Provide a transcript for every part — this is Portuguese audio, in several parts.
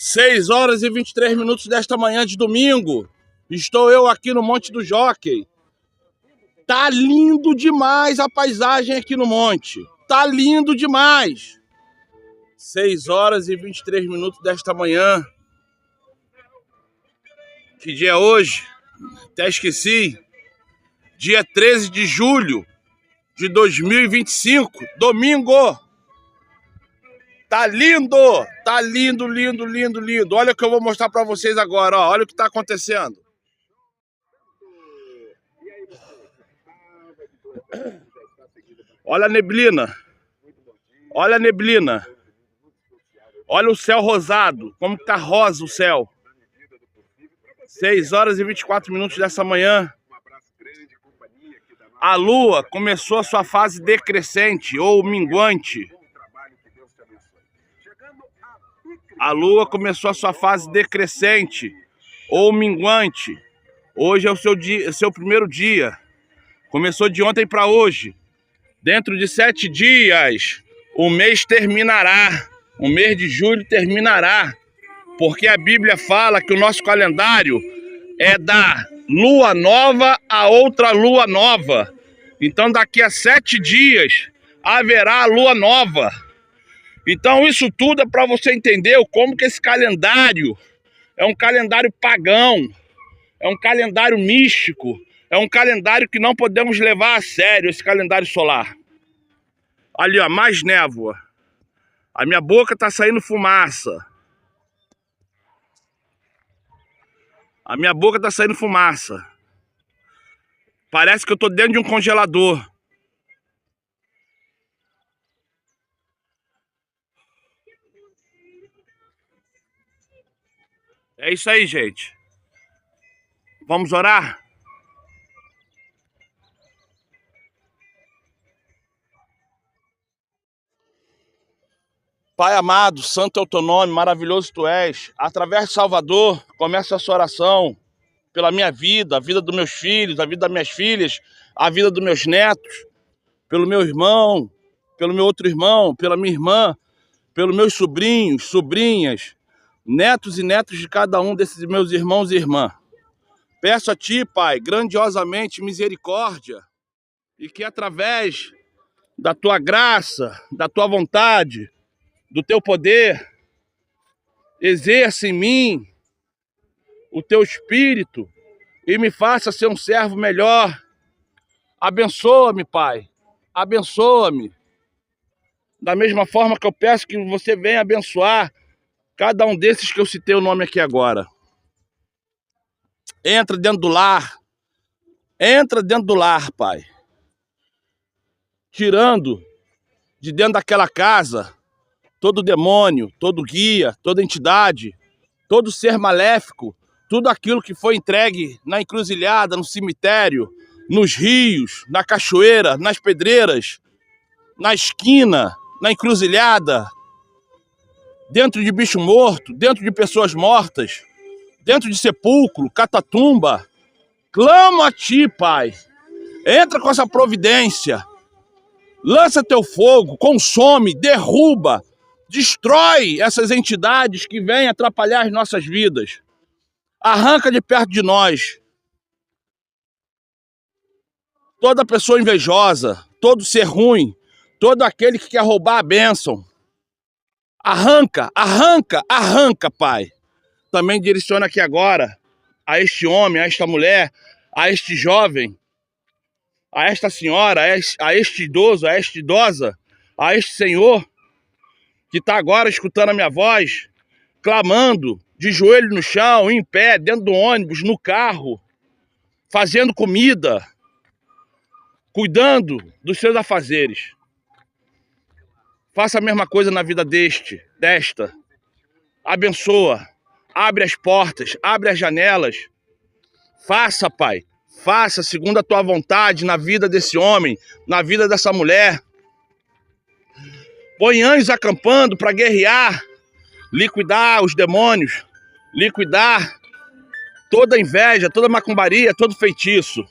6h23 desta manhã de domingo. Estou eu aqui no Monte do Jockey. Tá lindo demais a paisagem aqui no monte. Tá lindo demais. 6h23 desta manhã. Que dia é hoje? Até esqueci. Dia 13 de julho de 2025. Domingo. Tá lindo! Tá lindo, lindo, lindo, lindo. Olha o que eu vou mostrar pra vocês agora, ó. Olha o que tá acontecendo. Olha a neblina. Olha a neblina. Olha o céu rosado. Como tá rosa o céu. 6h24 dessa manhã. A lua começou a sua fase decrescente ou minguante. A lua começou a sua fase decrescente ou minguante. Hoje é o seu primeiro dia. Começou de ontem para hoje. Dentro de 7 dias, o mês terminará. O mês de julho terminará. Porque a Bíblia fala que o nosso calendário é da lua nova a outra lua nova. Então daqui a 7 dias haverá a lua nova. Então isso tudo é para você entender como que esse calendário é um calendário pagão, é um calendário místico, é um calendário que não podemos levar a sério, esse calendário solar. Ali, ó, mais névoa. A minha boca tá saindo fumaça. A minha boca tá saindo fumaça. Parece que eu tô dentro de um congelador. É isso aí, gente. Vamos orar? Pai amado, santo é o teu nome, maravilhoso tu és. Através de Salvador, começa essa oração pela minha vida, a vida dos meus filhos, a vida das minhas filhas, a vida dos meus netos, pelo meu irmão, pelo meu outro irmão, pela minha irmã, pelos meus sobrinhos, sobrinhas, netos e netos de cada um desses meus irmãos e irmãs. Peço a ti, Pai, grandiosamente misericórdia e que através da tua graça, da tua vontade, do teu poder, exerça em mim o teu espírito e me faça ser um servo melhor. Abençoa-me, Pai, abençoa-me. Da mesma forma que eu peço que você venha abençoar cada um desses que eu citei o nome aqui agora. Entra dentro do lar. Entra dentro do lar, Pai. Tirando de dentro daquela casa todo demônio, todo guia, toda entidade, todo ser maléfico, tudo aquilo que foi entregue na encruzilhada, no cemitério, nos rios, na cachoeira, nas pedreiras, na esquina, na encruzilhada, dentro de bicho morto, dentro de pessoas mortas, dentro de sepulcro, catatumba. Clamo a ti, Pai. Entra com essa providência. Lança teu fogo, consome, derruba, destrói essas entidades que vêm atrapalhar as nossas vidas. Arranca de perto de nós toda pessoa invejosa, todo ser ruim, todo aquele que quer roubar a bênção. Arranca, arranca, arranca, Pai. Também direciona aqui agora a este homem, a esta mulher, a este jovem, a esta senhora, a este idoso, a esta idosa, a este senhor que está agora escutando a minha voz, clamando, de joelho no chão, em pé, dentro do ônibus, no carro, fazendo comida, cuidando dos seus afazeres. Faça a mesma coisa na vida desta. Abençoa, abre as portas, abre as janelas. Faça, Pai, faça segundo a tua vontade na vida desse homem, na vida dessa mulher. Põe anjos acampando para guerrear, liquidar os demônios, liquidar toda inveja, toda macumbaria, todo feitiço.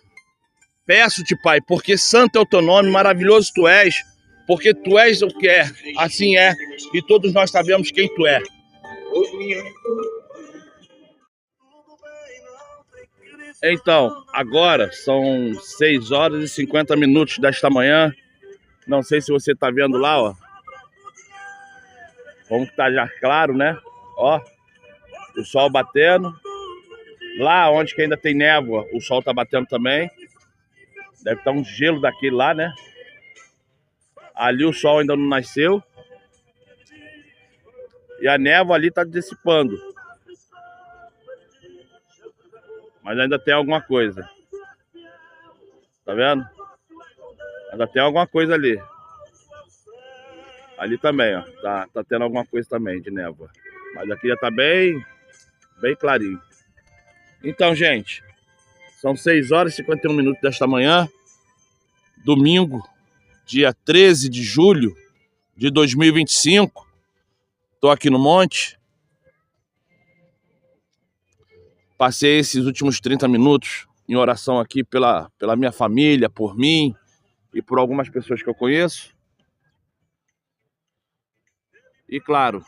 Peço-te, Pai, porque santo é o teu nome, maravilhoso tu és, porque tu és o que é, assim é, e todos nós sabemos quem tu é. Então, agora são 6 horas e 50 minutos desta manhã. Não sei se você tá vendo lá, ó. Como que tá já claro, né? Ó, o sol batendo. Lá onde que ainda tem névoa, o sol tá batendo também. Deve estar um gelo daquele lá, né? Ali o sol ainda não nasceu. E a névoa ali tá dissipando. Mas ainda tem alguma coisa. Tá vendo? Ainda tem alguma coisa ali. Ali também, ó. Tá tendo alguma coisa também de névoa. Mas aqui já tá bem clarinho. Então, gente, são 6 horas e 51 minutos desta manhã. Domingo, dia 13 de julho de 2025. Tô aqui no monte. Passei esses últimos 30 minutos em oração aqui pela minha família, por mim e por algumas pessoas que eu conheço. E claro,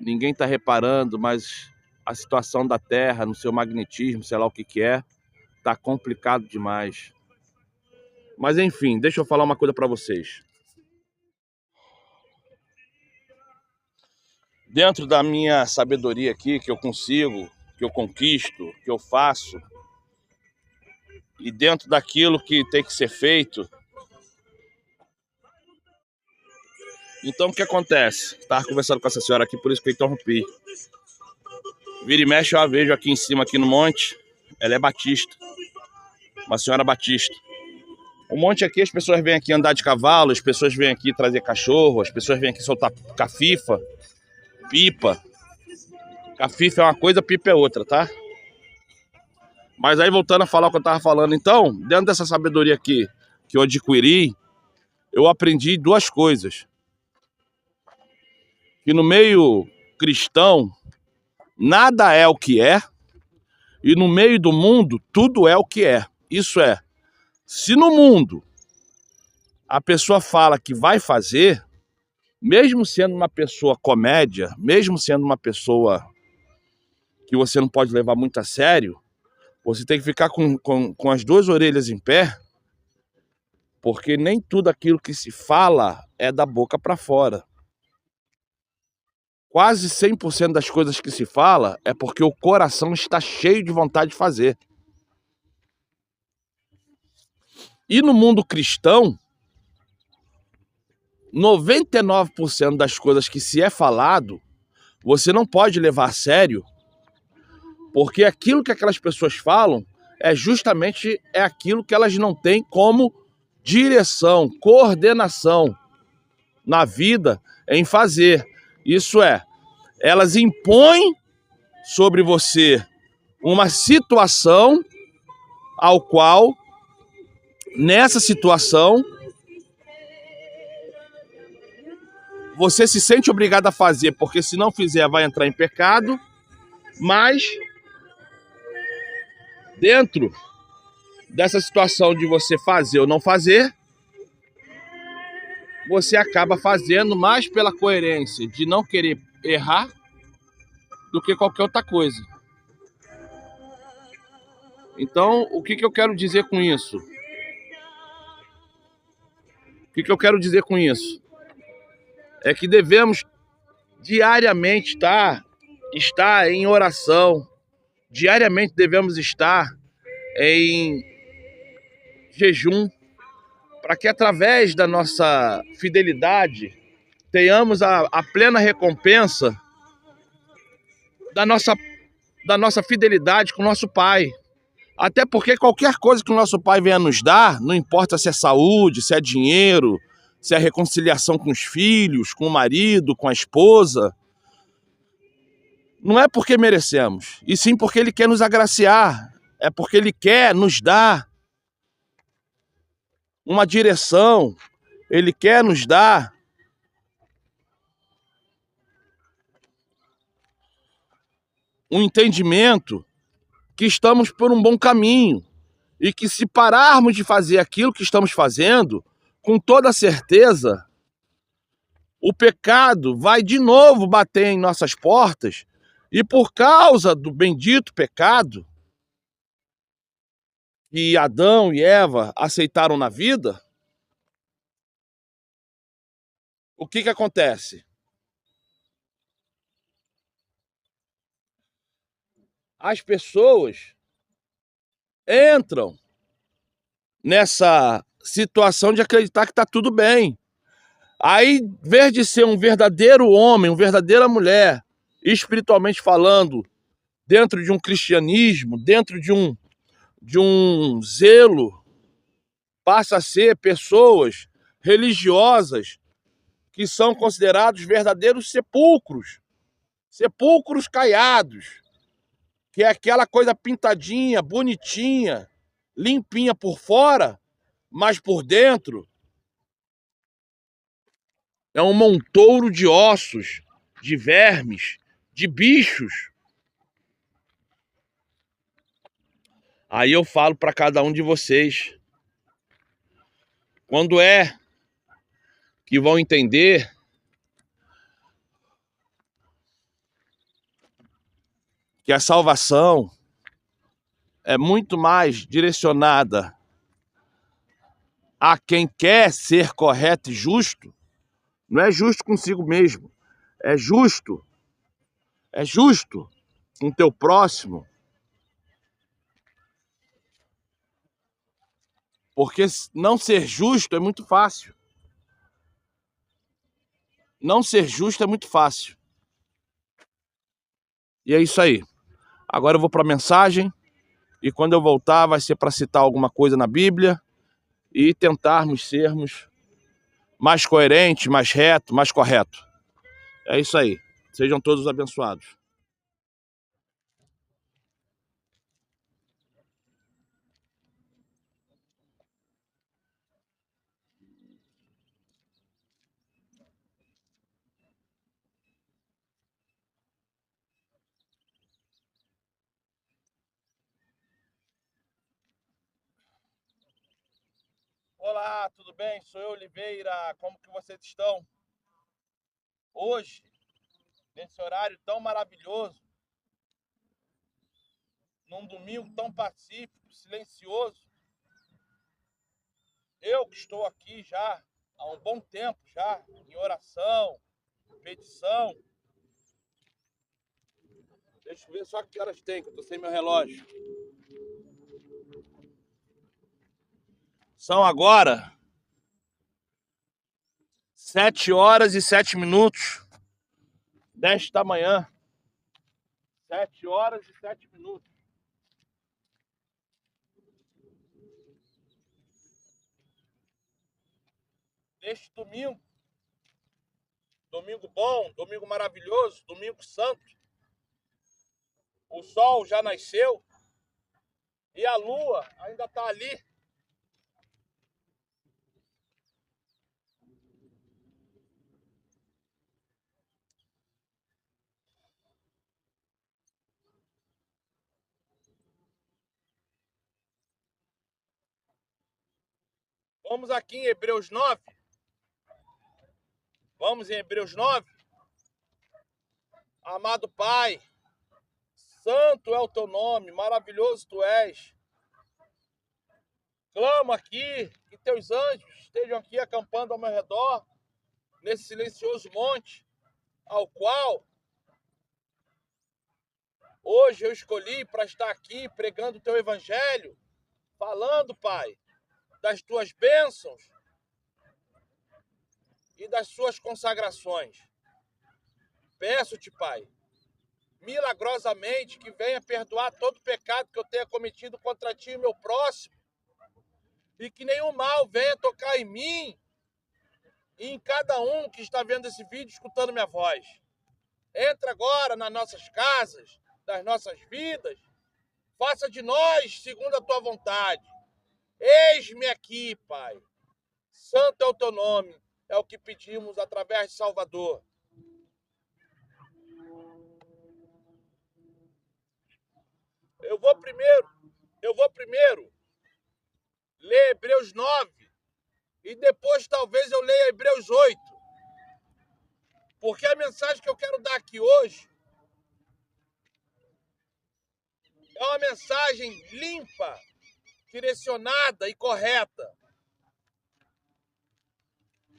ninguém tá reparando, mas a situação da Terra, no seu magnetismo, sei lá o que é, tá complicado demais. Mas enfim, deixa eu falar uma coisa para vocês. Dentro da minha sabedoria aqui, que eu consigo, que eu conquisto, que eu faço, e dentro daquilo que tem que ser feito. Então o que acontece? Estava conversando com essa senhora aqui, por isso que eu interrompi. Vira e mexe, eu a vejo aqui em cima, aqui no monte. Ela é batista. Uma senhora batista. O monte aqui, as pessoas vêm aqui andar de cavalo, as pessoas vêm aqui trazer cachorro, as pessoas vêm aqui soltar cafifa, pipa. Cafifa é uma coisa, pipa é outra, tá? Mas aí, voltando a falar o que eu tava falando, então, dentro dessa sabedoria aqui que eu adquiri, eu aprendi duas coisas. Que no meio cristão, nada é o que é, e no meio do mundo, tudo é o que é. Isso é, se no mundo a pessoa fala que vai fazer, mesmo sendo uma pessoa comédia, mesmo sendo uma pessoa que você não pode levar muito a sério, você tem que ficar com as duas orelhas em pé, porque nem tudo aquilo que se fala é da boca para fora. Quase 100% das coisas que se fala é porque o coração está cheio de vontade de fazer. E no mundo cristão, 99% das coisas que se é falado, você não pode levar a sério, porque aquilo que aquelas pessoas falam é justamente aquilo que elas não têm como direção, coordenação na vida em fazer. Isso é, elas impõem sobre você uma situação ao qual, nessa situação, você se sente obrigado a fazer, porque se não fizer vai entrar em pecado, mas dentro dessa situação de você fazer ou não fazer, você acaba fazendo mais pela coerência de não querer errar do que qualquer outra coisa. Então, o que eu quero dizer com isso? O que eu quero dizer com isso? É que devemos diariamente estar em oração, diariamente devemos estar em jejum, para que através da nossa fidelidade tenhamos a plena recompensa da nossa fidelidade com o nosso Pai. Até porque qualquer coisa que o nosso Pai venha nos dar, não importa se é saúde, se é dinheiro, se é reconciliação com os filhos, com o marido, com a esposa, não é porque merecemos, e sim porque Ele quer nos agraciar, é porque Ele quer nos dar uma direção, Ele quer nos dar um entendimento que estamos por um bom caminho e que se pararmos de fazer aquilo que estamos fazendo, com toda certeza, o pecado vai de novo bater em nossas portas, e por causa do bendito pecado que Adão e Eva aceitaram na vida, o que acontece? As pessoas entram nessa situação de acreditar que está tudo bem. Aí, em vez de ser um verdadeiro homem, uma verdadeira mulher, espiritualmente falando, dentro de um cristianismo, dentro de um zelo, passa a ser pessoas religiosas que são considerados verdadeiros sepulcros, sepulcros caiados, que é aquela coisa pintadinha, bonitinha, limpinha por fora, mas por dentro é um montouro de ossos, de vermes, de bichos. Aí eu falo para cada um de vocês, quando é que vão entender que a salvação é muito mais direcionada a quem quer ser correto e justo, não é justo consigo mesmo, é justo com o teu próximo, porque não ser justo é muito fácil. Não ser justo é muito fácil. E é isso aí. Agora eu vou para a mensagem, e quando eu voltar vai ser para citar alguma coisa na Bíblia e tentarmos sermos mais coerentes, mais reto, mais correto. É isso aí. Sejam todos abençoados. Olá, tudo bem? Sou eu, Oliveira. Como que vocês estão? Hoje, nesse horário tão maravilhoso, num domingo tão pacífico, silencioso, eu que estou aqui já há um bom tempo já, em oração, petição. Deixa eu ver só que horas tem, que eu tô sem meu relógio. São agora 7h07 desta manhã. 7h07. Neste domingo, domingo bom, domingo maravilhoso, domingo santo. O sol já nasceu e a lua ainda está ali. Vamos aqui em Hebreus 9. Vamos em Hebreus 9. Amado Pai, santo é o teu nome, maravilhoso tu és. Clamo aqui que teus anjos estejam aqui acampando ao meu redor, nesse silencioso monte, ao qual hoje eu escolhi para estar aqui pregando o teu evangelho, falando, Pai, das tuas bênçãos e das suas consagrações. Peço-te, Pai, milagrosamente, que venha perdoar todo pecado que eu tenha cometido contra ti e meu próximo, e que nenhum mal venha tocar em mim e em cada um que está vendo esse vídeo, escutando minha voz. Entra agora nas nossas casas, das nossas vidas, faça de nós segundo a tua vontade. Eis-me aqui, Pai. Santo é o teu nome, é o que pedimos através de Salvador. Eu vou primeiro ler Hebreus 9 e depois talvez eu leia Hebreus 8. Porque a mensagem que eu quero dar aqui hoje é uma mensagem limpa, direcionada e correta.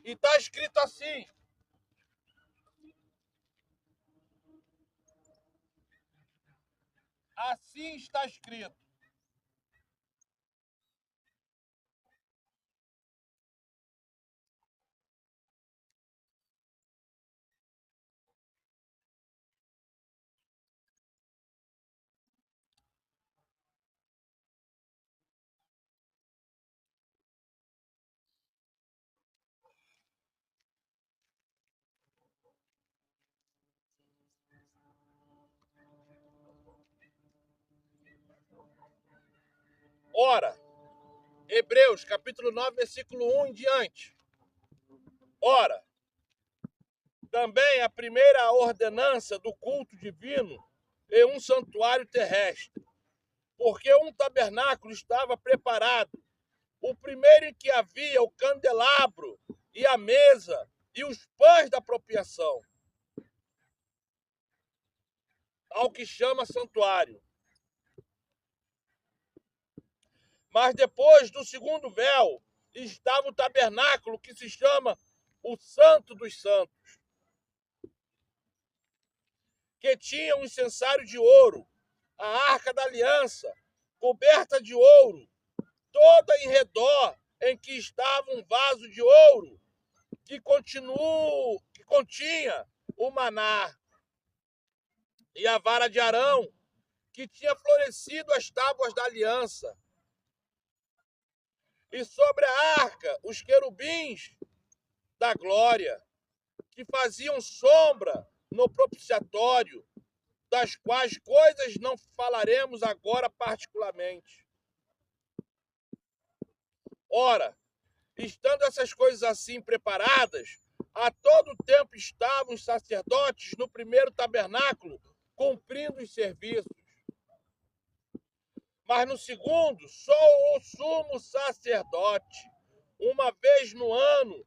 E está escrito assim: assim está escrito. Ora, Hebreus, capítulo 9, versículo 1 em diante. Ora, também a primeira ordenança do culto divino em um santuário terrestre, porque um tabernáculo estava preparado, o primeiro em que havia o candelabro e a mesa e os pães da apropriação, ao que chama santuário. Mas depois do segundo véu estava o tabernáculo que se chama o Santo dos Santos, que tinha um incensário de ouro, a arca da aliança, coberta de ouro, toda em redor, em que estava um vaso de ouro que continha o maná, e a vara de Arão, que tinha florescido as tábuas da aliança. E sobre a arca, os querubins da glória, que faziam sombra no propiciatório, das quais coisas não falaremos agora particularmente. Ora, estando essas coisas assim preparadas, a todo tempo estavam os sacerdotes no primeiro tabernáculo, cumprindo os serviços. Mas no segundo, só o sumo sacerdote, uma vez no ano,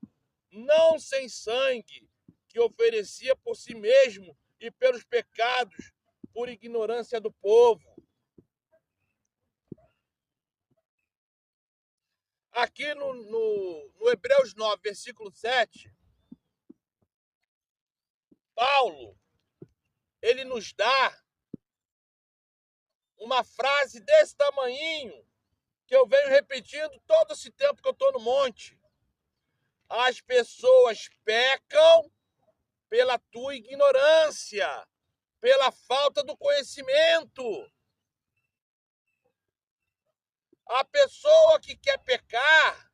não sem sangue, que oferecia por si mesmo e pelos pecados, por ignorância do povo. Aqui no Hebreus 9, versículo 7, Paulo, ele nos dá uma frase desse tamanhinho, que eu venho repetindo todo esse tempo que eu estou no monte. As pessoas pecam pela tua ignorância, pela falta do conhecimento. A pessoa que quer pecar,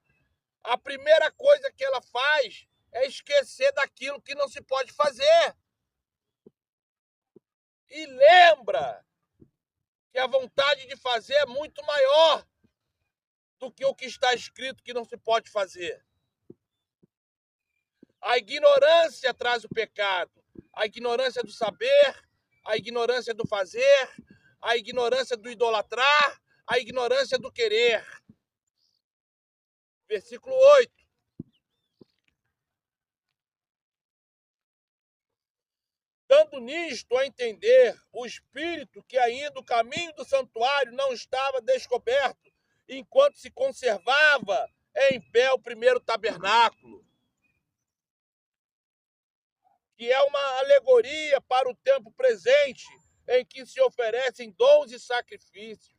a primeira coisa que ela faz é esquecer daquilo que não se pode fazer. E lembra que a vontade de fazer é muito maior do que o que está escrito que não se pode fazer. A ignorância traz o pecado. A ignorância do saber, a ignorância do fazer, a ignorância do idolatrar, a ignorância do querer. Versículo 8. Dando nisto a entender o Espírito que ainda o caminho do santuário não estava descoberto, enquanto se conservava em pé o primeiro tabernáculo, que é uma alegoria para o tempo presente, em que se oferecem dons e sacrifícios.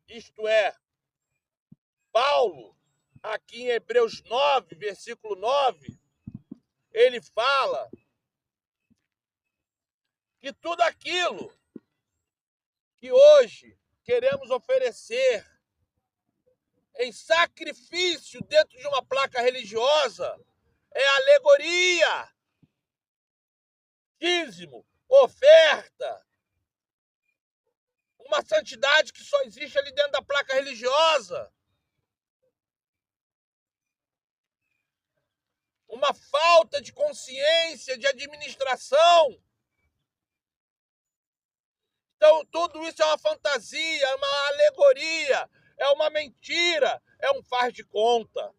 Isto é, Paulo, aqui em Hebreus 9, versículo 9, ele fala que tudo aquilo que hoje queremos oferecer em sacrifício dentro de uma placa religiosa é alegoria, dízimo, oferta, uma santidade que só existe ali dentro da placa religiosa, uma falta de consciência, de administração. Então, tudo isso é uma fantasia, é uma alegoria, é uma mentira, é um faz de conta.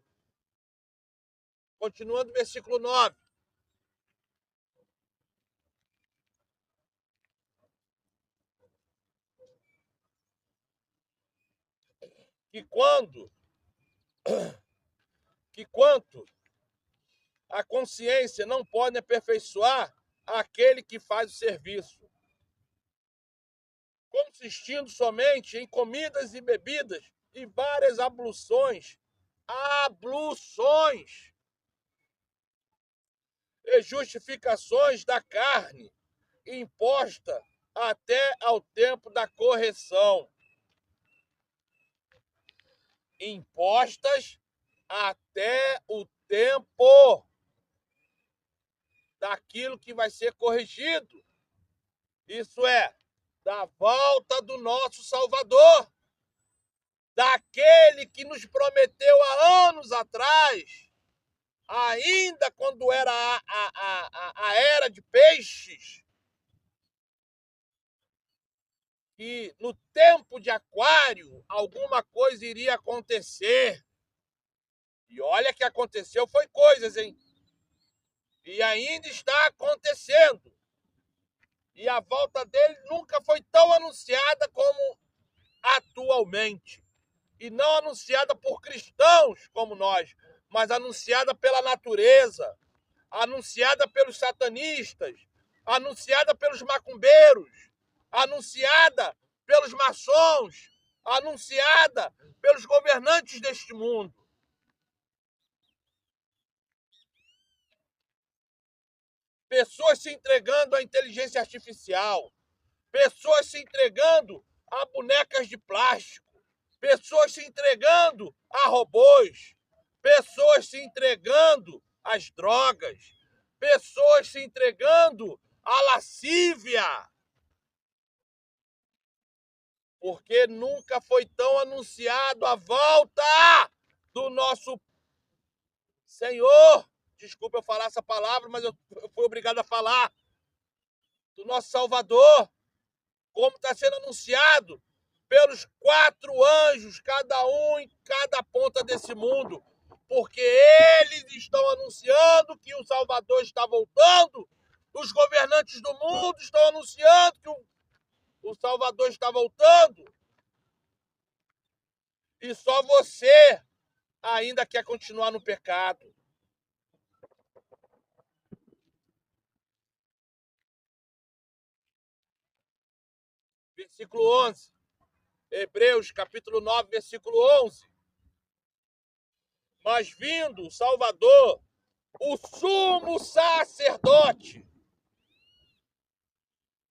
Continuando o versículo 9. que quanto a consciência não pode aperfeiçoar aquele que faz o serviço, consistindo somente em comidas e bebidas e várias abluções e justificações da carne, imposta até ao tempo da correção. Impostas até o tempo daquilo que vai ser corrigido. Isso é, da volta do nosso Salvador, daquele que nos prometeu há anos atrás, ainda quando era a era de peixes, que no tempo de Aquário alguma coisa iria acontecer. E olha que aconteceu, foi coisas, hein? E ainda está acontecendo. E a volta dele nunca foi tão anunciada como atualmente. E não anunciada por cristãos como nós, mas anunciada pela natureza, anunciada pelos satanistas, anunciada pelos macumbeiros, anunciada pelos maçons, anunciada pelos governantes deste mundo. Pessoas se entregando à inteligência artificial, pessoas se entregando a bonecas de plástico, pessoas se entregando a robôs, pessoas se entregando às drogas, pessoas se entregando à lascívia. Porque nunca foi tão anunciado a volta do nosso Senhor. Desculpa eu falar essa palavra, mas eu fui obrigado a falar. Do nosso Salvador. Como está sendo anunciado pelos 4 anjos, cada um em cada ponta desse mundo. Porque eles estão anunciando que o Salvador está voltando. Os governantes do mundo estão anunciando que o Salvador está voltando. E só você ainda quer continuar no pecado. Versículo 11. Hebreus, capítulo 9, versículo 11. Mas vindo o Salvador, o sumo sacerdote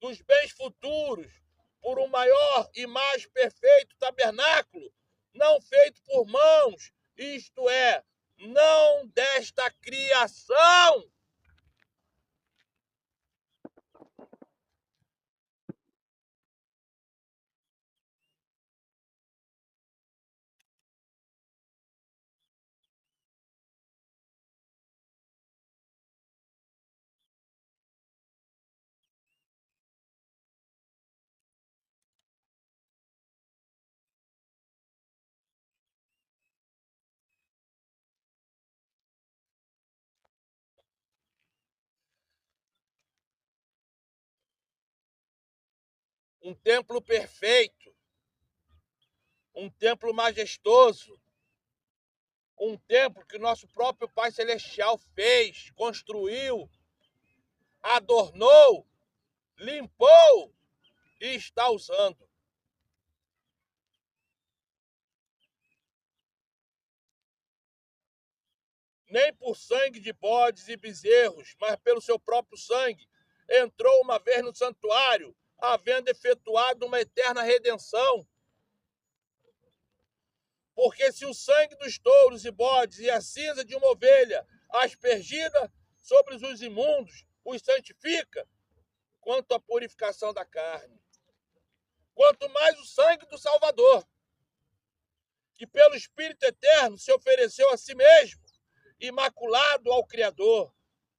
dos bens futuros, por um maior e mais perfeito tabernáculo, não feito por mãos, isto é, não desta criação. Um templo perfeito, um templo majestoso, um templo que nosso próprio Pai Celestial fez, construiu, adornou, limpou e está usando. Nem por sangue de bodes e bezerros, mas pelo seu próprio sangue, entrou uma vez no santuário, havendo efetuado uma eterna redenção. Porque se o sangue dos touros e bodes e a cinza de uma ovelha aspergida sobre os imundos os santifica, quanto à purificação da carne, quanto mais o sangue do Salvador, que pelo Espírito Eterno se ofereceu a si mesmo, imaculado ao Criador,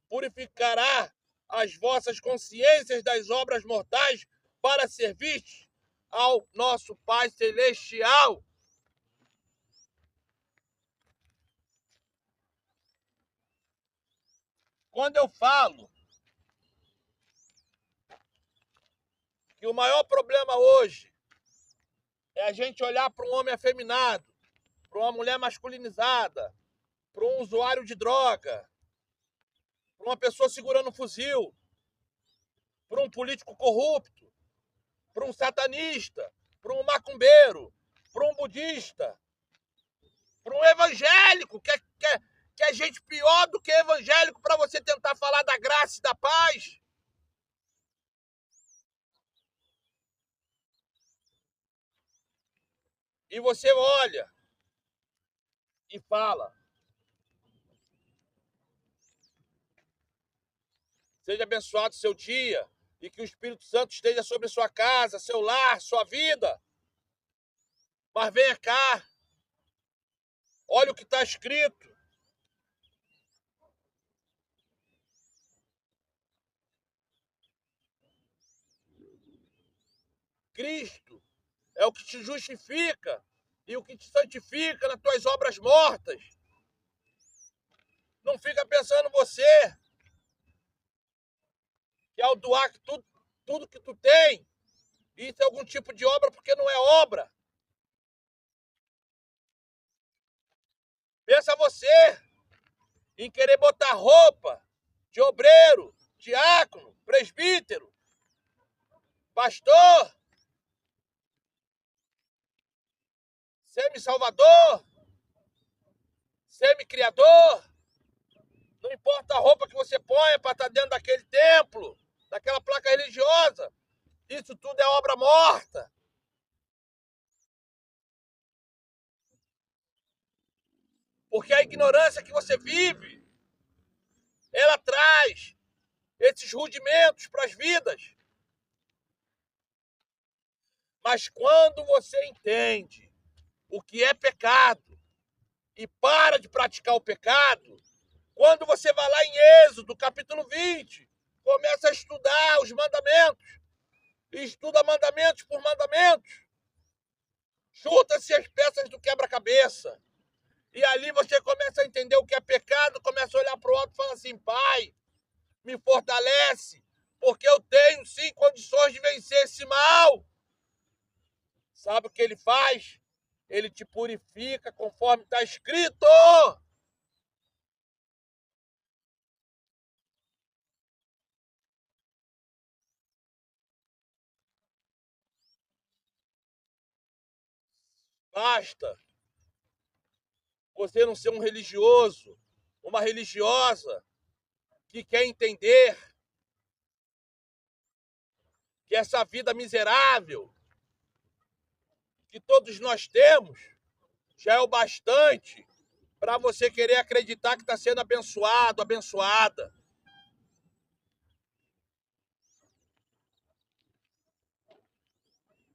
purificará as vossas consciências das obras mortais para servir ao nosso Pai Celestial. Quando eu falo que o maior problema hoje é a gente olhar para um homem afeminado para uma mulher masculinizada, para um usuário de droga, para uma pessoa segurando um fuzil, para um político corrupto, para um satanista, para um macumbeiro, para um budista, para um evangélico, que é gente pior do que evangélico para você tentar falar da graça e da paz. E você olha e fala: seja abençoado seu dia e que o Espírito Santo esteja sobre sua casa, seu lar, sua vida. Mas venha cá, olha o que está escrito. Cristo é o que te justifica e o que te santifica nas tuas obras mortas. Não fica pensando você que ao doar tudo que tu tem, isso é algum tipo de obra, porque não é obra. Pensa você em querer botar roupa de obreiro, diácono, presbítero, pastor, semi-salvador, semi-criador. Não importa a roupa que você ponha para estar dentro daquele templo, daquela placa religiosa. Isso tudo é obra morta. Porque a ignorância que você vive, ela traz esses rudimentos para as vidas. Mas quando você entende o que é pecado e para de praticar o pecado, quando você vai lá em Êxodo, capítulo 20, começa a estudar os mandamentos, estuda mandamentos por mandamentos, junta-se as peças do quebra-cabeça, e ali você começa a entender o que é pecado, começa a olhar para o alto e fala assim: Pai, me fortalece, porque eu tenho sim condições de vencer esse mal. Sabe o que ele faz? Ele te purifica conforme está escrito. Basta você não ser um religioso, uma religiosa que quer entender que essa vida miserável que todos nós temos já é o bastante para você querer acreditar que está sendo abençoado, abençoada.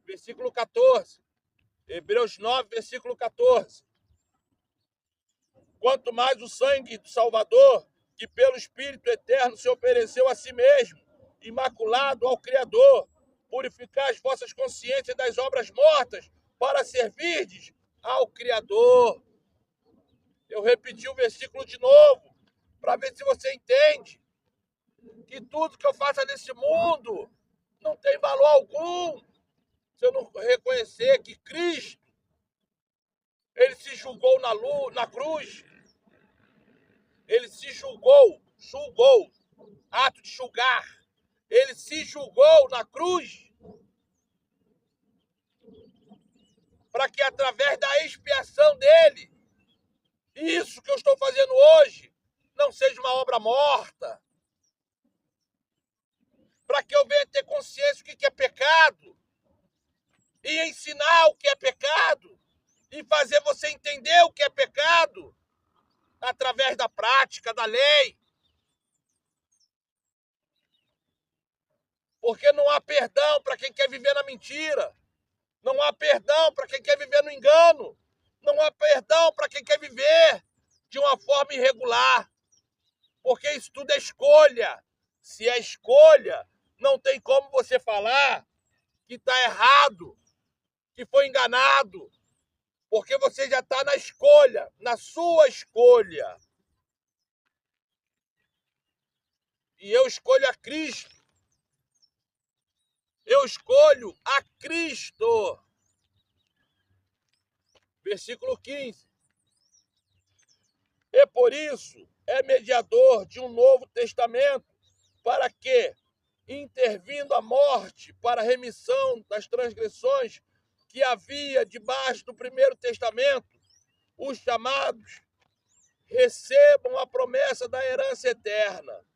Versículo 14. Hebreus 9, versículo 14. Quanto mais o sangue do Salvador, que pelo Espírito Eterno se ofereceu a si mesmo, imaculado ao Criador, purificar as vossas consciências das obras mortas, para servirdes ao Criador. Eu repeti o versículo de novo, para ver se você entende que tudo que eu faça nesse mundo não tem valor algum se eu não reconhecer que Cristo, ele se julgou na cruz, ele se julgou, ato de julgar, ele se julgou na cruz para que através da expiação dele, isso que eu estou fazendo hoje, não seja uma obra morta, para que eu venha ter consciência do que é pecado e ensinar o que é pecado e fazer você entender o que é pecado através da prática da lei. Porque não há perdão para quem quer viver na mentira. Não há perdão para quem quer viver no engano. Não há perdão para quem quer viver de uma forma irregular. Porque isso tudo é escolha. Se é escolha, não tem como você falar que está errado, que foi enganado. Porque você já está na escolha, na sua escolha. E eu escolho a Cristo. Eu escolho a Cristo. Versículo 15. E por isso é mediador de um novo testamento, para que, intervindo a morte para a remissão das transgressões que havia debaixo do primeiro testamento, os chamados recebam a promessa da herança eterna.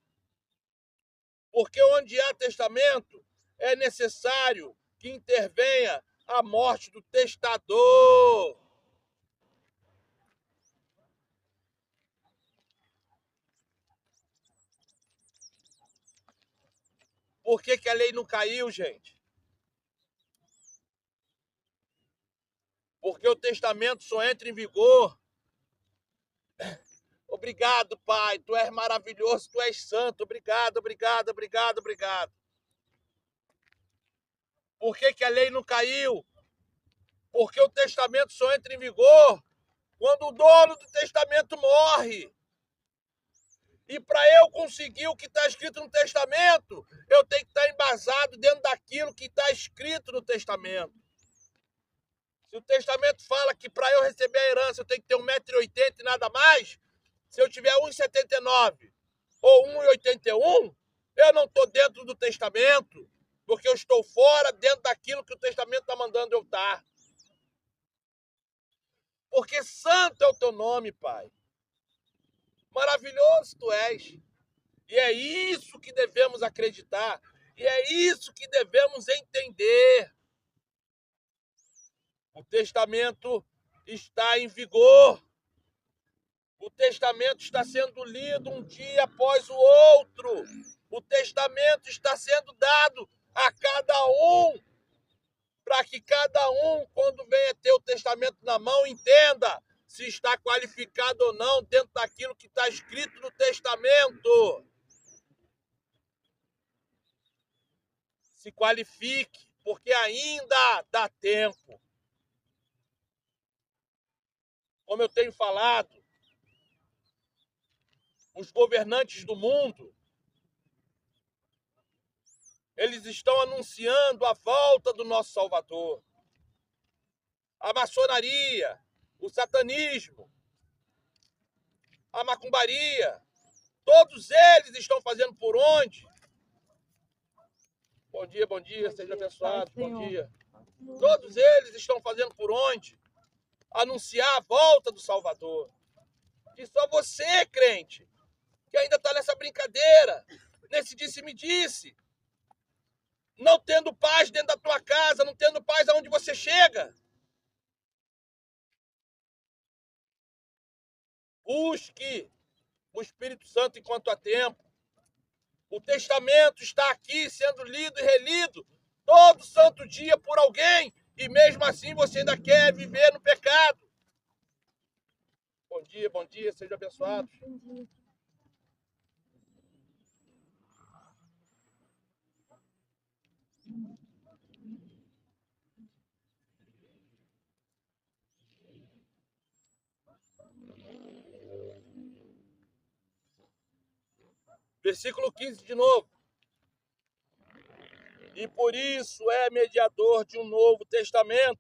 Porque onde há testamento, é necessário que intervenha a morte do testador. Por que a lei não caiu, gente? Porque o testamento só entra em vigor. Obrigado, Pai, tu és maravilhoso, tu és santo. Obrigado, obrigado, obrigado, obrigado. Por que a lei não caiu? Porque o testamento só entra em vigor quando o dono do testamento morre. E para eu conseguir o que está escrito no testamento, eu tenho que estar embasado dentro daquilo que está escrito no testamento. Se o testamento fala que para eu receber a herança eu tenho que ter 1,80 m e nada mais, se eu tiver 1,79 ou 1,81, eu não estou dentro do testamento, porque eu estou fora dentro daquilo que o testamento está mandando eu estar. Porque santo é o teu nome, Pai. Maravilhoso tu és. E é isso que devemos acreditar. E é isso que devemos entender. O testamento está em vigor. O testamento está sendo lido um dia após o outro. O testamento está sendo dado a cada um, para que cada um, quando venha ter o testamento na mão, entenda se está qualificado ou não dentro daquilo que está escrito no testamento. Se qualifique, porque ainda dá tempo. Como eu tenho falado, os governantes do mundo, eles estão anunciando a volta do nosso Salvador. A maçonaria, o satanismo, a macumbaria, todos eles estão fazendo por onde? Bom dia, seja abençoado, bom dia. Todos eles estão fazendo por onde? Anunciar a volta do Salvador. E só você, crente, que ainda está nessa brincadeira, nesse disse-me-disse, não tendo paz dentro da tua casa, não tendo paz aonde você chega. Busque o Espírito Santo enquanto há tempo. O testamento está aqui sendo lido e relido todo santo dia por alguém, e mesmo assim você ainda quer viver no pecado. Bom dia, seja abençoado. Versículo 15 de novo. E por isso é mediador de um novo testamento,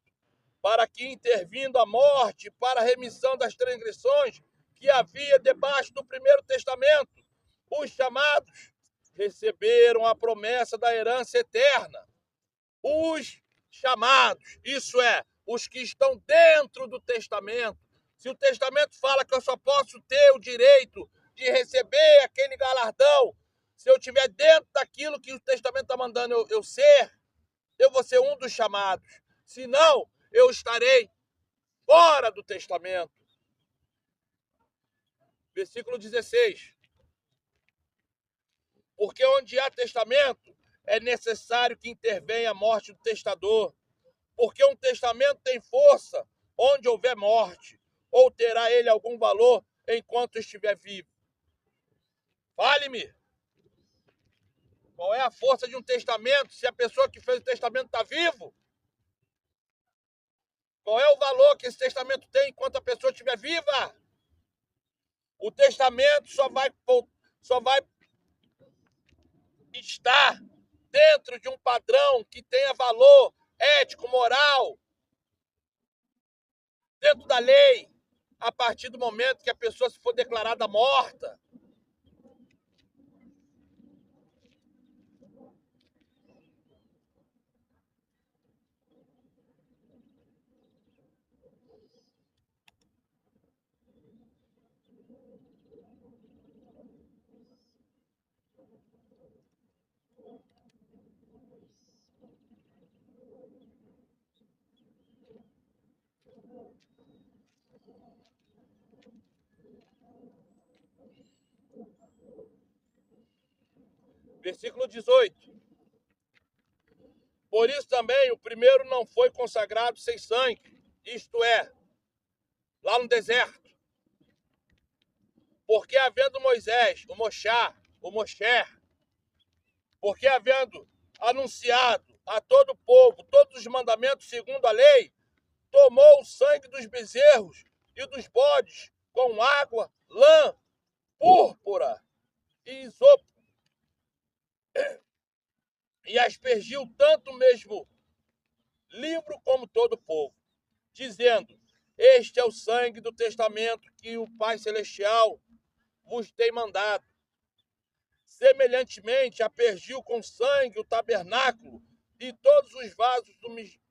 para que, intervindo a morte para a remissão das transgressões que havia debaixo do primeiro testamento, os chamados receberam a promessa da herança eterna. Os chamados, isso é, os que estão dentro do testamento. Se o testamento fala que eu só posso ter o direito de receber aquele galardão se eu estiver dentro daquilo que o testamento está mandando eu ser, eu vou ser um dos chamados. Se não, eu estarei fora do testamento. Versículo 16. Porque onde há testamento, é necessário que intervenha a morte do testador. Porque um testamento tem força onde houver morte, ou terá ele algum valor enquanto estiver vivo. Fale-me. Qual é a força de um testamento se a pessoa que fez o testamento está vivo? Qual é o valor que esse testamento tem enquanto a pessoa estiver viva? O testamento só vai estar dentro de um padrão que tenha valor ético, moral, dentro da lei, a partir do momento que a pessoa se for declarada morta. Versículo 18. Por isso também o primeiro não foi consagrado sem sangue, isto é, lá no deserto. Porque havendo Moisés, o Mosher, porque havendo anunciado a todo o povo todos os mandamentos segundo a lei, tomou o sangue dos bezerros e dos bodes com água, lã, púrpura e isopo, e aspergiu tanto o mesmo livro como todo o povo, dizendo: este é o sangue do testamento que o Pai Celestial vos tem mandado. Semelhantemente, aspergiu com sangue o tabernáculo e todos os vasos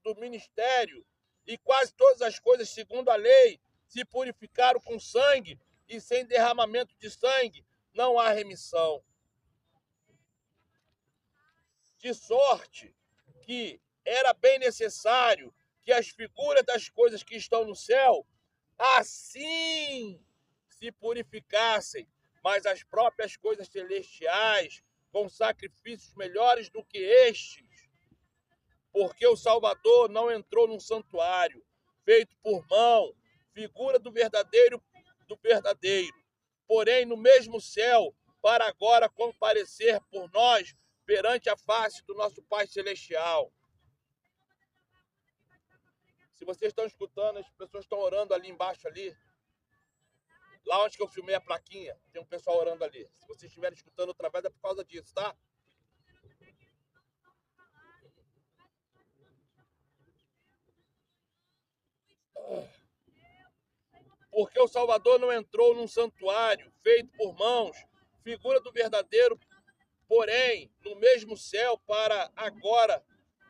do ministério, e quase todas as coisas segundo a lei se purificaram com sangue, e sem derramamento de sangue não há remissão. De sorte que era bem necessário que as figuras das coisas que estão no céu assim se purificassem, mas as próprias coisas celestiais com sacrifícios melhores do que estes, porque o Salvador não entrou num santuário feito por mão, figura do verdadeiro, porém no mesmo céu, para agora comparecer por nós perante a face do nosso Pai Celestial. Se vocês estão escutando, as pessoas estão orando ali embaixo ali. Lá onde que eu filmei a plaquinha, tem um pessoal orando ali. Se vocês estiverem escutando outra vez, é por causa disso, tá? Porque o Salvador não entrou num santuário feito por mãos, figura do verdadeiro, porém, no mesmo céu, para agora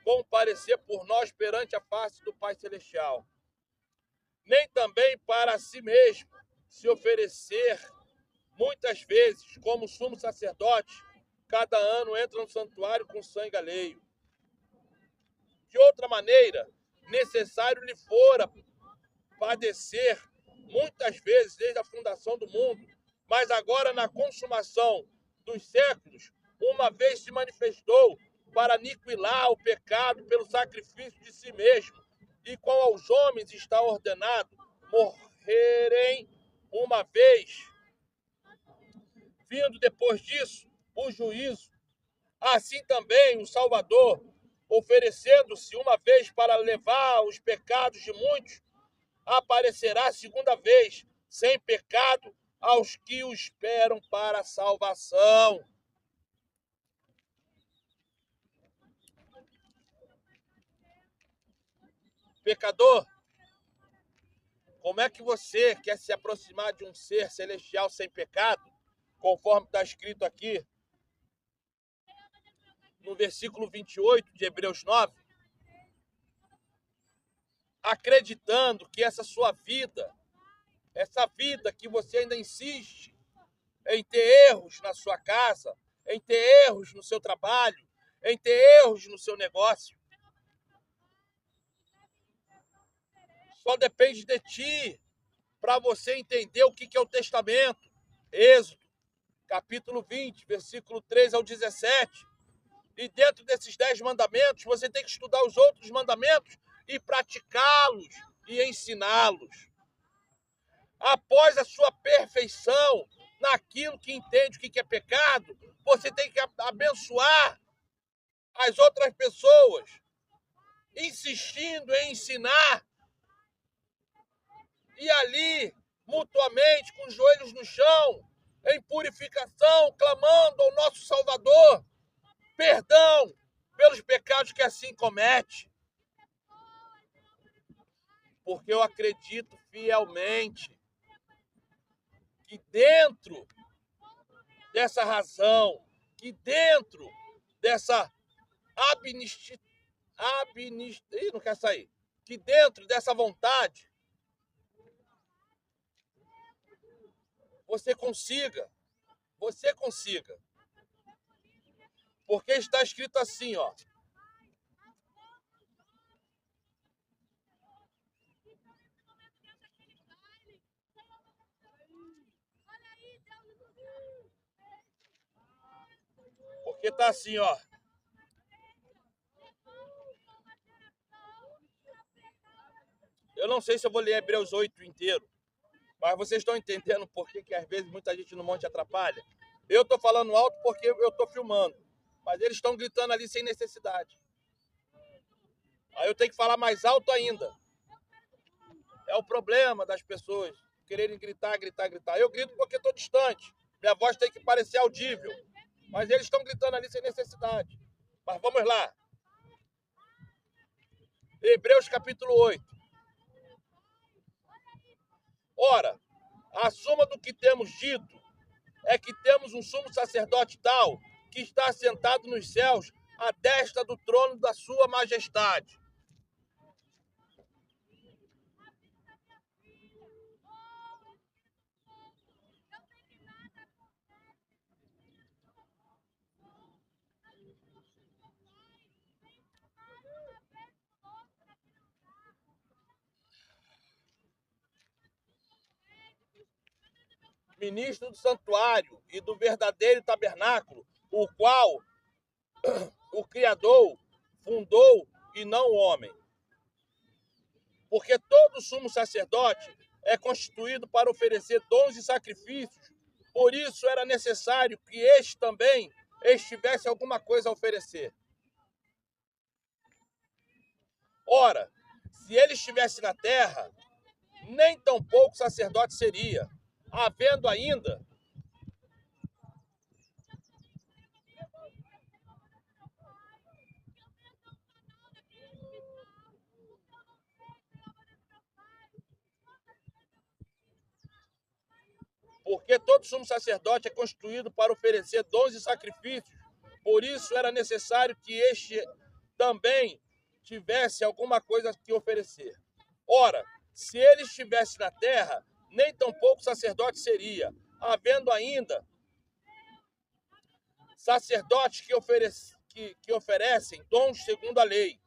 comparecer por nós perante a face do Pai Celestial. Nem também para si mesmo se oferecer muitas vezes, como sumo sacerdote, cada ano entra no santuário com sangue alheio. De outra maneira, necessário lhe fora padecer muitas vezes desde a fundação do mundo, mas agora na consumação dos séculos, uma vez se manifestou para aniquilar o pecado pelo sacrifício de si mesmo, e qual aos homens está ordenado morrerem uma vez, vindo depois disso o juízo. Assim também o Salvador, oferecendo-se uma vez para levar os pecados de muitos, aparecerá segunda vez, sem pecado, aos que o esperam para a salvação. Pecador, como é que você quer se aproximar de um ser celestial sem pecado, conforme está escrito aqui no versículo 28 de Hebreus 9, acreditando que essa sua vida, essa vida que você ainda insiste em ter erros na sua casa, em ter erros no seu trabalho, em ter erros no seu negócio, só depende de ti para você entender o que é o testamento. Êxodo, capítulo 20, versículo 3 ao 17. E dentro desses 10 mandamentos, você tem que estudar os outros mandamentos e praticá-los e ensiná-los. Após a sua perfeição naquilo que entende o que é pecado, você tem que abençoar as outras pessoas, insistindo em ensinar, e ali, mutuamente, com os joelhos no chão, em purificação, clamando ao nosso Salvador perdão pelos pecados que assim comete. Porque eu acredito fielmente que dentro dessa razão, que dentro dessa não quer sair. Que dentro dessa vontade você consiga. Porque está escrito assim, ó. Porque está assim, ó. Eu não sei se eu vou ler Hebreus 8 inteiro, mas vocês estão entendendo por que às vezes muita gente no monte atrapalha? Eu estou falando alto porque eu estou filmando, mas eles estão gritando ali sem necessidade. Aí eu tenho que falar mais alto ainda. É o problema das pessoas quererem gritar. Eu grito porque estou distante. Minha voz tem que parecer audível. Mas eles estão gritando ali sem necessidade. Mas vamos lá. Hebreus capítulo 8. Ora, a soma do que temos dito é que temos um sumo sacerdote tal que está assentado nos céus à destra do trono da sua majestade. Ministro do santuário e do verdadeiro tabernáculo, o qual o Criador fundou e não o homem. Porque todo sumo sacerdote é constituído para oferecer dons e sacrifícios, por isso era necessário que este também tivesse alguma coisa a oferecer. Ora, se ele estivesse na terra, nem tão pouco sacerdote seria, havendo ainda porque todo sumo sacerdote é constituído para oferecer dons e sacrifícios, por isso era necessário que este também tivesse alguma coisa que oferecer. Ora, se ele estivesse na terra, nem tão pouco sacerdote seria, havendo ainda sacerdotes que oferecem dons segundo a lei,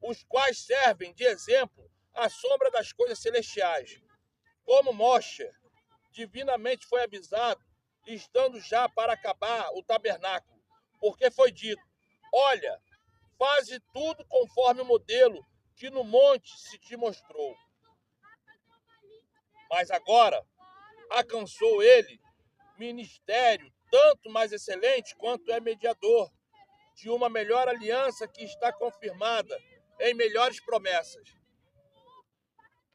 os quais servem de exemplo à sombra das coisas celestiais, como Moshe divinamente foi avisado, estando já para acabar o tabernáculo, porque foi dito: olha, faze tudo conforme o modelo que no monte se te mostrou. Mas agora alcançou ele ministério tanto mais excelente quanto é mediador de uma melhor aliança que está confirmada em melhores promessas.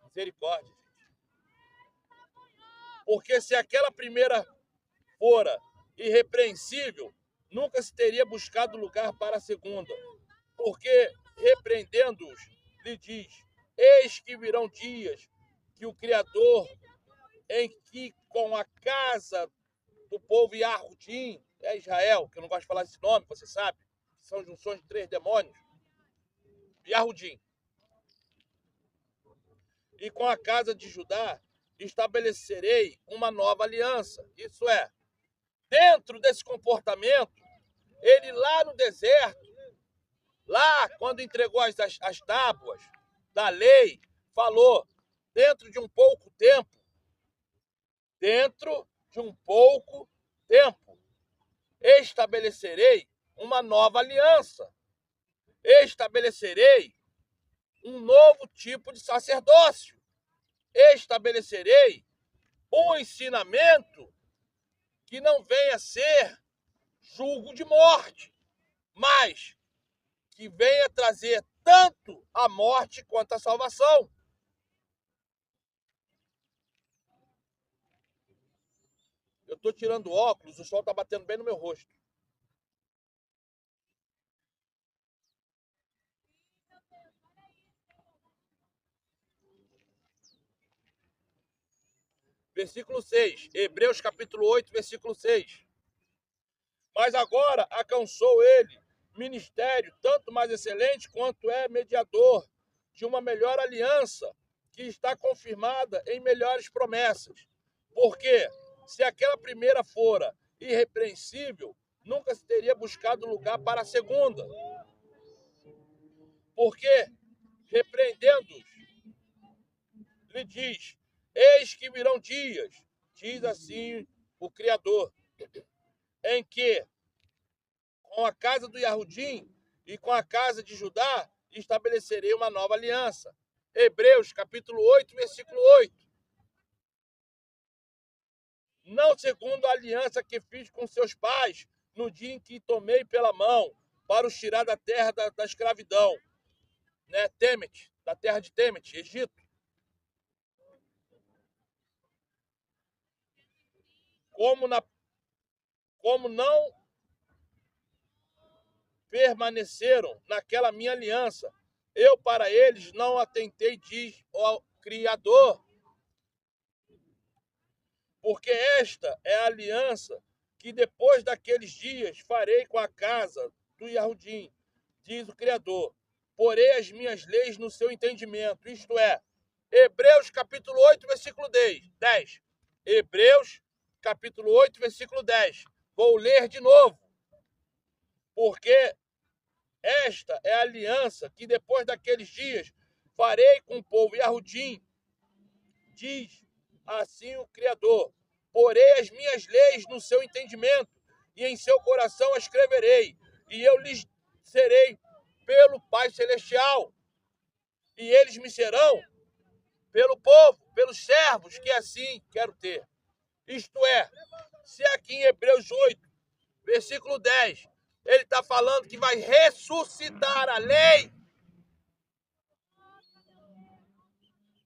Misericórdia, gente. Porque se aquela primeira fora irrepreensível, nunca se teria buscado lugar para a segunda. Porque, repreendendo-os, lhe diz: eis que virão dias que o Criador, em que com a casa do povo Yahudim, é Israel, que eu não gosto de falar esse nome, você sabe, que são junções de 3 demônios, Yahudim, e com a casa de Judá estabelecerei uma nova aliança. Isso é, dentro desse comportamento, ele lá no deserto, lá quando entregou as tábuas da lei, falou: dentro de um pouco tempo, estabelecerei uma nova aliança, estabelecerei um novo tipo de sacerdócio, estabelecerei um ensinamento que não venha a ser julgo de morte, mas que venha trazer tanto a morte quanto a salvação. Eu estou tirando óculos, o sol está batendo bem no meu rosto. versículo 6. Hebreus capítulo 8, versículo 6. Mas agora alcançou ele ministério tanto mais excelente quanto é mediador de uma melhor aliança, que está confirmada em melhores promessas. Porque se aquela primeira fora irrepreensível, nunca se teria buscado lugar para a segunda. Porque, repreendendo-os, lhe diz: eis que virão dias, diz assim o Criador, em que com a casa do Yahudim e com a casa de Judá estabelecerei uma nova aliança. Hebreus capítulo 8, versículo 8. Não segundo a aliança que fiz com seus pais no dia em que tomei pela mão para os tirar da terra da escravidão, né? Temet, da terra de Temet, Egito. Como não permaneceram naquela minha aliança, eu para eles não atentei, diz o Criador. Porque esta é a aliança que depois daqueles dias farei com a casa do Yahudim, diz o Criador. Porei as minhas leis no seu entendimento, isto é, Hebreus capítulo 8, versículo 10. Hebreus capítulo 8, versículo 10. Vou ler de novo. Porque esta é a aliança que depois daqueles dias farei com o povo Yahudim, diz assim o Criador. Porei as minhas leis no seu entendimento, e em seu coração as escreverei, e eu lhes serei pelo Pai Celestial, e eles me serão pelo povo, pelos servos, que assim quero ter. Isto é, se aqui em Hebreus 8, versículo 10, ele está falando que vai ressuscitar a lei,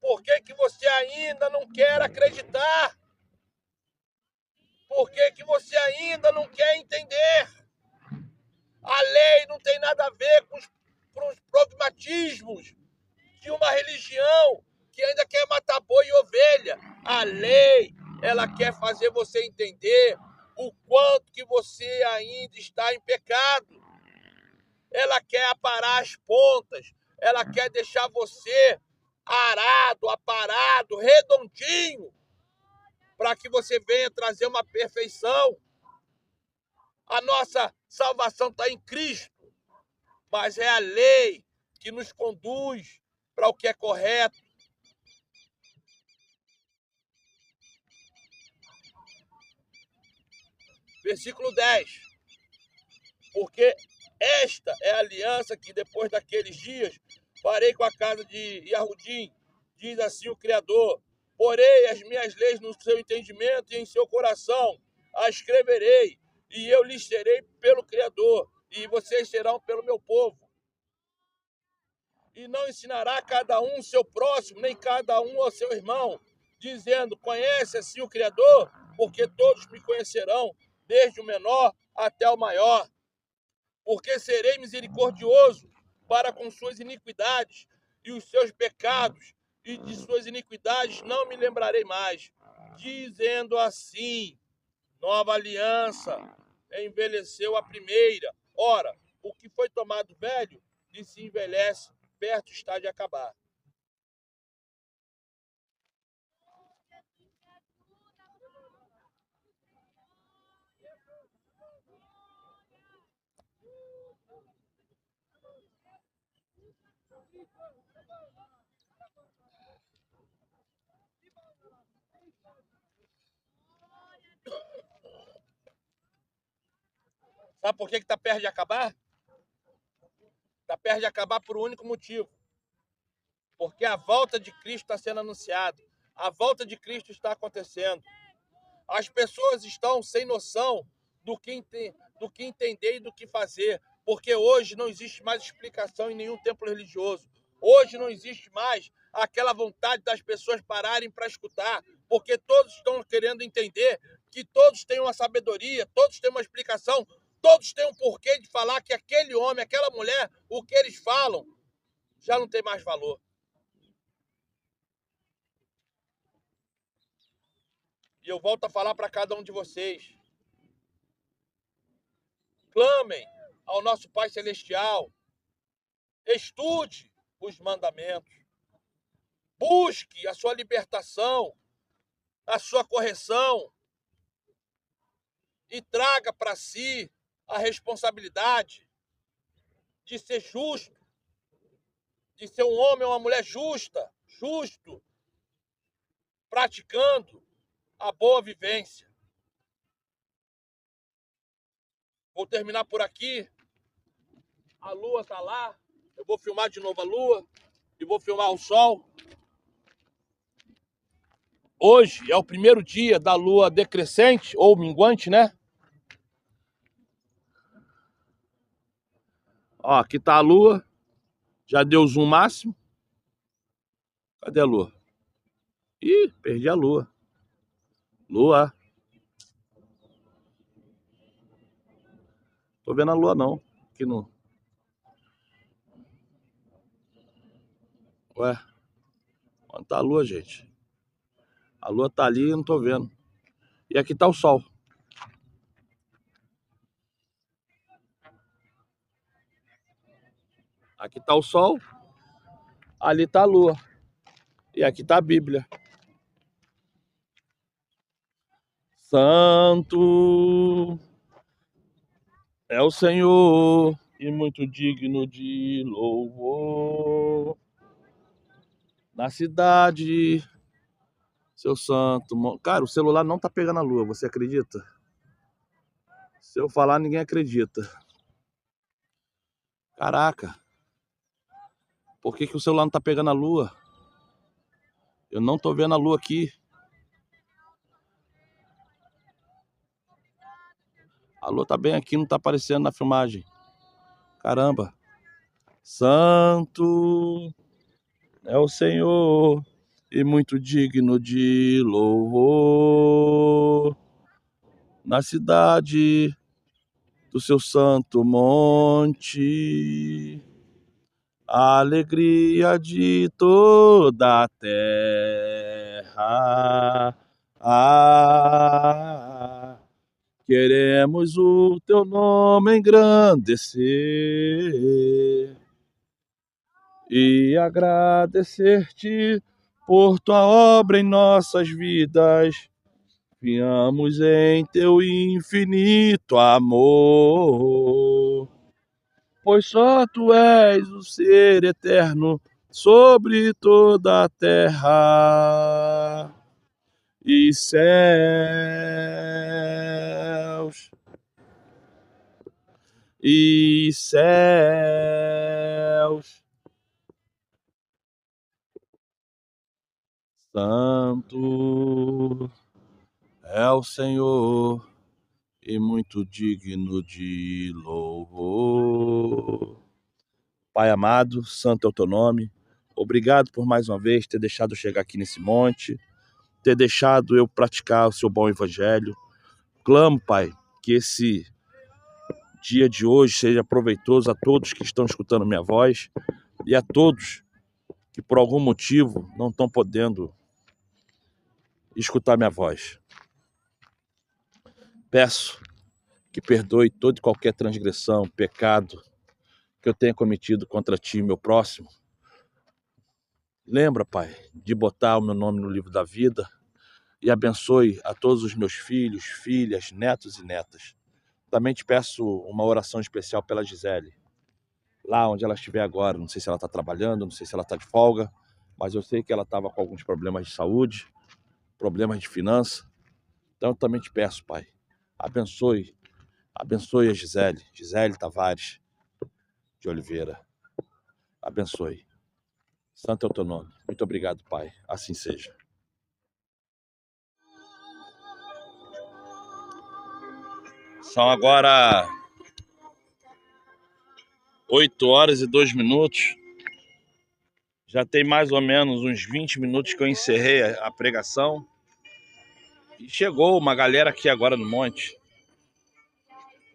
por que você ainda não quer acreditar? Por que você ainda não quer entender? A lei não tem nada a ver com os pragmatismos de uma religião que ainda quer matar boi e ovelha. A lei, ela quer fazer você entender o quanto que você ainda está em pecado. Ela quer aparar as pontas. Ela quer deixar você arado, aparado, redondinho, para que você venha trazer uma perfeição. A nossa salvação está em Cristo, mas é a lei que nos conduz para o que é correto. Versículo 10. Porque esta é a aliança que depois daqueles dias farei com a casa de Yahudim, diz assim o Criador. Porei as minhas leis no seu entendimento e em seu coração as escreverei, e eu lhes serei pelo Criador, e vocês serão pelo meu povo. E não ensinará cada um seu próximo, nem cada um ao seu irmão, dizendo: conhece assim o Criador, porque todos me conhecerão, desde o menor até o maior. Porque serei misericordioso para com suas iniquidades e os seus pecados, e de suas iniquidades não me lembrarei mais. Dizendo assim, nova aliança envelheceu a primeira. Ora, o que foi tomado velho e se envelhece, perto está de acabar. Sabe por que está perto de acabar? Está perto de acabar por um único motivo. Porque a volta de Cristo está sendo anunciada. A volta de Cristo está acontecendo. As pessoas estão sem noção do que entender e do que fazer. Porque hoje não existe mais explicação em nenhum templo religioso. Hoje não existe mais aquela vontade das pessoas pararem para escutar. Porque todos estão querendo entender que todos têm uma sabedoria, todos têm uma explicação, todos têm um porquê de falar que aquele homem, aquela mulher, o que eles falam, já não tem mais valor. E eu volto a falar para cada um de vocês. Clamem ao nosso Pai Celestial. Estude os mandamentos. Busque a sua libertação, a sua correção. E traga para si a responsabilidade de ser justo, de ser um homem ou uma mulher justo, praticando a boa vivência. Vou terminar por aqui. A lua está lá. Eu vou filmar de novo a lua e vou filmar o sol. Hoje é o primeiro dia da lua decrescente ou minguante, né? Ó, aqui tá a lua. Já deu zoom máximo. Cadê a lua? Ih, perdi a lua. Lua. Tô vendo a lua não. Aqui no... Ué. Onde tá a lua, gente? A lua tá ali e não tô vendo. E aqui tá o sol. Aqui tá o sol. Ali tá a lua. E aqui tá a Bíblia. Santo é o Senhor e muito digno de louvor. Na cidade, seu santo... Cara, o celular não tá pegando a lua, você acredita? Se eu falar, ninguém acredita. Caraca. Por que o celular não tá pegando a lua? Eu não tô vendo a lua aqui. A lua tá bem aqui, não tá aparecendo na filmagem. Caramba. Santo é o Senhor e muito digno de louvor. Na cidade do seu santo monte, a alegria de toda a terra. Queremos o teu nome engrandecer e agradecer-te por tua obra em nossas vidas. Confiamos em teu infinito amor, pois só tu és o ser eterno sobre toda a terra e céus. E céus. Santo é o Senhor e muito digno de louvor. Pai amado, santo é o teu nome. Obrigado por mais uma vez ter deixado eu chegar aqui nesse monte, ter deixado eu praticar o seu bom evangelho. Clamo, Pai, que esse dia de hoje seja proveitoso a todos que estão escutando minha voz e a todos que por algum motivo não estão podendo escutar minha voz. Peço que perdoe toda e qualquer transgressão, pecado que eu tenha cometido contra ti e meu próximo. Lembra, Pai, de botar o meu nome no livro da vida e abençoe a todos os meus filhos, filhas, netos e netas. Também te peço uma oração especial pela Gisele, lá onde ela estiver agora. Não sei se ela está trabalhando, não sei se ela está de folga, mas eu sei que ela estava com alguns problemas de saúde, problemas de finança. Então eu também te peço, Pai, abençoe a Gisele Tavares de Oliveira. Abençoe. Santo é o teu nome. Muito obrigado, Pai. Assim seja. São agora 8h02. Já tem mais ou menos uns 20 minutos que eu encerrei a pregação. E chegou uma galera aqui agora no monte.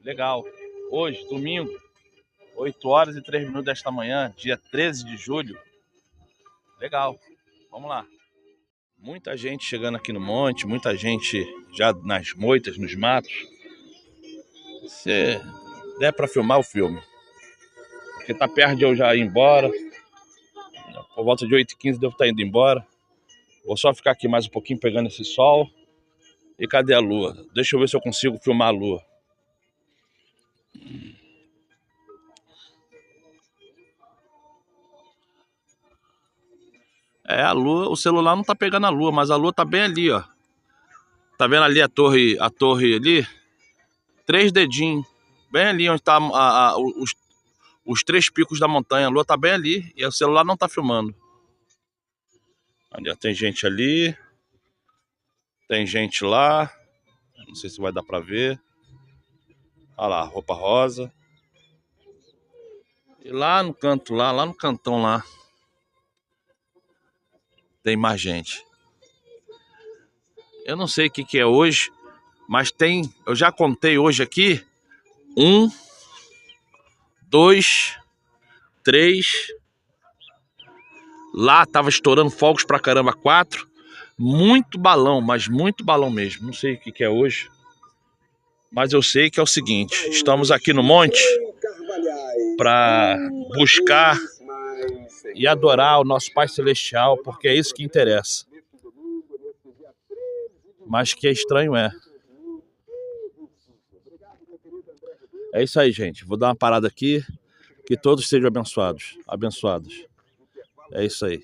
Legal. Hoje, domingo, 8h03 desta manhã, dia 13 de julho. Legal. Vamos lá. Muita gente chegando aqui no monte, muita gente já nas moitas, nos matos. Se der pra filmar, eu filme. Porque tá perto de eu já ir embora. Por volta de 8h15 devo estar indo embora. Vou só ficar aqui mais um pouquinho pegando esse sol. E cadê a lua? Deixa eu ver se eu consigo filmar a lua. É, a lua, o celular não tá pegando a lua, mas a lua tá bem ali, ó. Tá vendo ali a torre ali? 3 dedinhos. Bem ali onde tá os 3 picos da montanha. A lua tá bem ali e o celular não tá filmando. Ali, ó, tem gente ali. Tem gente lá. Não sei se vai dar pra ver. Olha lá, roupa rosa. E lá no canto, lá no cantão lá, tem mais gente. Eu não sei o que é hoje, mas tem... Eu já contei hoje aqui. 1, 2, 3. Lá tava estourando fogos pra caramba, 4. Muito balão, mas muito balão mesmo. Não sei o que é hoje. Mas eu sei que é o seguinte. Estamos aqui no monte para buscar e adorar o nosso Pai Celestial, porque é isso que interessa. Mas que é estranho é. É isso aí, gente. Vou dar uma parada aqui. Que todos sejam abençoados. Abençoados. É isso aí.